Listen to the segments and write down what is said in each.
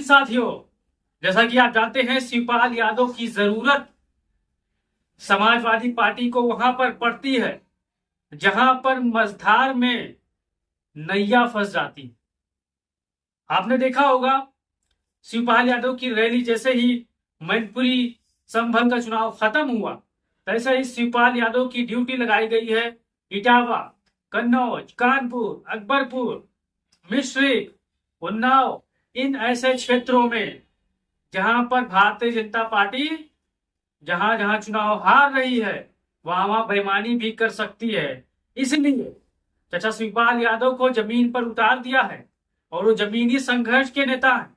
साथियों, जैसा कि आप जानते हैं, शिवपाल यादव की जरूरत समाजवादी पार्टी को वहां पर पड़ती है जहां पर मझधार में नैया फंस जाती। आपने देखा होगा, शिवपाल यादव की रैली जैसे ही मैनपुरी संभल का चुनाव खत्म हुआ, तैसे ही शिवपाल यादव की ड्यूटी लगाई गई है इटावा, कन्नौज, कानपुर, अकबरपुर, मिश्रिक, उन्नाव, इन ऐसे क्षेत्रों में जहां पर भारतीय जनता पार्टी जहां जहां चुनाव हार रही है वहां वहां बेईमानी भी कर सकती है। इसलिए चाचा शिवपाल यादव को जमीन पर उतार दिया है और वो जमीनी संघर्ष के नेता हैं।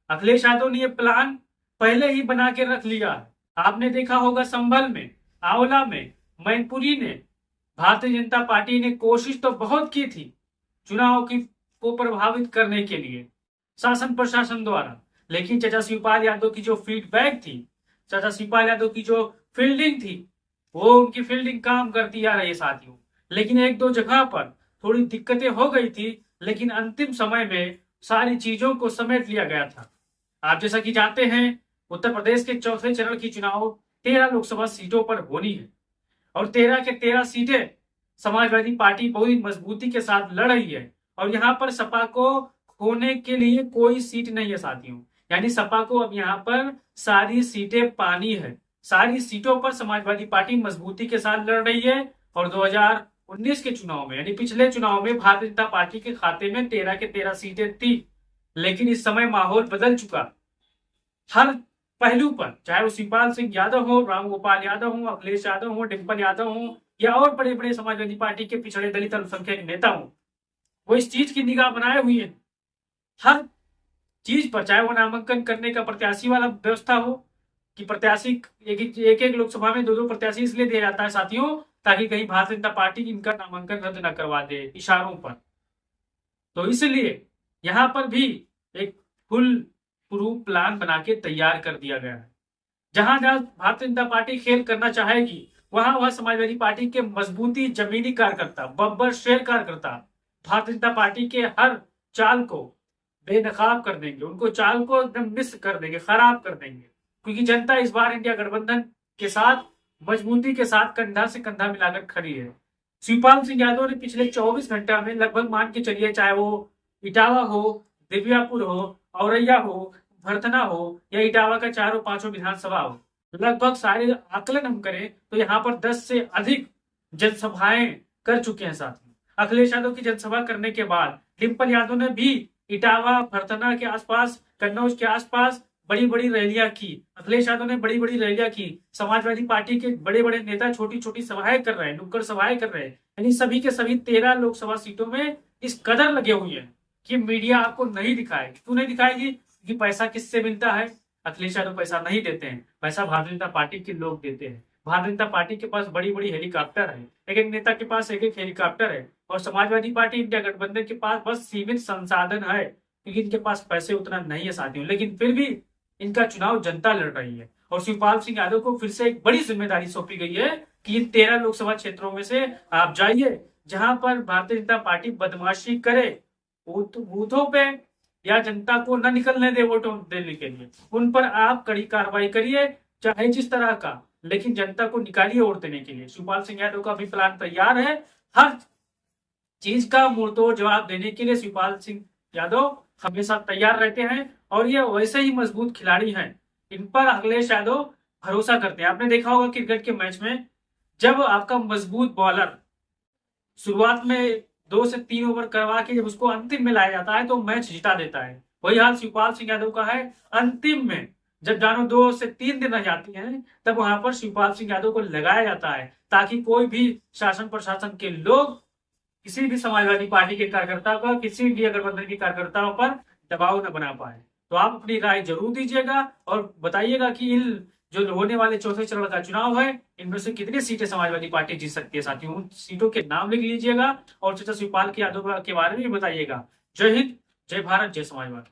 अखिलेश यादव ने ये प्लान पहले ही बना के रख लिया है। आपने देखा होगा, संभल में, आंवला में, मैनपुरी ने भारतीय जनता पार्टी ने कोशिश तो बहुत की थी चुनाव की को प्रभावित करने के लिए शासन प्रशासन द्वारा, लेकिन चाचा शिवपाल यादव की जो फीडबैक थी, चाचा शिवपाल यादव की जो फील्डिंग थी, वो उनकी फील्डिंग काम करती आ रही है साथियों। लेकिन एक दो जगह पर थोड़ी दिक्कतें हो गई थी, लेकिन अंतिम समय में सारी चीजों को समेट लिया गया था। आप जैसा कि जानते हैं, उत्तर प्रदेश के चौथे चरण की चुनाव 13 लोकसभा सीटों पर होनी है और 13 के 13 सीटें समाजवादी पार्टी पूरी मजबूती के साथ लड़ रही है और यहाँ पर सपा को खोने के लिए कोई सीट नहीं है साथियों। यानी सपा को अब यहाँ पर सारी सीटें पानी है। सारी सीटों पर समाजवादी पार्टी मजबूती के साथ लड़ रही है और 2019 के चुनाव में, यानी पिछले चुनाव में, भारतीय जनता पार्टी के खाते में 13 के 13 सीटें थी। लेकिन इस समय माहौल बदल चुका। हर पहलू पर, चाहे वो शिवपाल सिंह यादव हो, रामगोपाल यादव हो, अखिलेश यादव हो, डिम्पल यादव हो या और बड़े बड़े समाजवादी पार्टी के पिछड़े दलित अल्पसंख्यक नेता हो, वो इस चीज की निगाह बनाए हुई है। हर चीज पर, चाहे वो नामांकन करने का प्रत्याशी वाला व्यवस्था हो कि प्रत्याशी एक लोकसभा में दो प्रत्याशी इसलिए दिया जाता है साथियों ताकि कहीं भारतीय जनता पार्टी इनका नामांकन रद्द न करवा दे इशारों पर। तो इसलिए यहां पर भी एक फुल प्रूफ प्लान बना के तैयार कर दिया गया है। जहां जहां भारतीय जनता पार्टी खेल करना चाहेगी वहां वह समाजवादी पार्टी के मजबूती जमीनी कार्यकर्ता, बब्बर शेर कार्यकर्ता भारतीय जनता पार्टी के हर चाल को बेनकाब कर देंगे, उनको चाल को एकदम मिस कर देंगे, खराब कर देंगे। क्योंकि जनता इस बार इंडिया गठबंधन के साथ मजबूती के साथ कंधा से कंधा मिलाकर खड़ी है। शिवपाल सिंह यादव ने पिछले 24 घंटा में लगभग, मान के चलिए, चाहे वो इटावा हो, दिव्यापुर हो, औरैया हो, भरथना हो या इटावा का चारों पांचों विधानसभा हो, लगभग सारे आकलन हम करें तो यहाँ पर 10 से अधिक जनसभाएं कर चुके हैं साथी। अखिलेश यादव की जनसभा करने के बाद डिम्पल यादव ने भी इटावा, भरथना के आसपास, कन्नौज के आसपास बड़ी बड़ी रैलियां की। अखिलेश यादव ने बड़ी बड़ी रैलियां की। समाजवादी पार्टी के बड़े बड़े नेता छोटी छोटी सभाएं कर रहे हैं, नुक्कड़ सभाएं कर रहे हैं। यानी सभी के सभी 13 लोकसभा सीटों में इस कदर लगे हुए हैं कि मीडिया आपको नहीं दिखाएगी। क्यों नहीं दिखाएगी? कि पैसा किससे मिलता है? अखिलेश यादव पैसा नहीं देते हैं, पैसा भारतीय जनता पार्टी के लोग देते हैं। भारतीय जनता पार्टी के पास बड़ी बड़ी हेलीकॉप्टर है, एक एक नेता के पास एक एक हेलीकॉप्टर है और समाजवादी पार्टी इंडिया गठबंधन के पास बस सीमित संसाधन है क्योंकि इनके पास पैसे उतना नहीं है साथियों। लेकिन फिर भी इनका चुनाव जनता लड़ रही है और शिवपाल सिंह यादव को फिर से एक बड़ी जिम्मेदारी सौंपी गई है कि इन 13 लोकसभा क्षेत्रों में से आप जाइए जहां पर भारतीय जनता पार्टी बदमाशी करे, बूथों पे या जनता को न निकलने दे वोट देने के लिए, उन पर आप कड़ी कार्रवाई करिए, चाहे जिस तरह का, लेकिन जनता को निकालिए वोट देने के लिए। शिवपाल सिंह यादव का भी प्लान तैयार है। हर चीज का मुंहतोड़ जवाब देने के लिए शिवपाल सिंह यादव हमेशा तैयार रहते हैं और ये वैसे ही मजबूत खिलाड़ी हैं। इन पर अखिलेश यादव भरोसा करते हैं। आपने देखा होगा क्रिकेट के मैच में, जब आपका मजबूत बॉलर शुरुआत में 2 से 3 ओवर करवा के जब उसको अंतिम में लाया जाता है तो मैच जिता देता है। वही हाल शिवपाल सिंह यादव का है। अंतिम में जब जानो 2 से 3 दिन रह जाती हैं तब वहां पर शिवपाल सिंह यादव को लगाया जाता है ताकि कोई भी शासन प्रशासन के लोग किसी भी समाजवादी पार्टी के कार्यकर्ता का, किसी इंडिया गठबंधन के कार्यकर्ताओं पर दबाव न बना पाए। तो आप अपनी राय जरूर दीजिएगा और बताइएगा कि इन जो होने वाले चौथे चरण का चुनाव है इनमें से कितनी सीटें समाजवादी पार्टी जीत सकती है साथियों। उन सीटों के नाम लिख लीजिएगा और चाचा शिवपाल यादव के बारे में भी बताइएगा। जय हिंद, जय भारत, जय समाजवाद।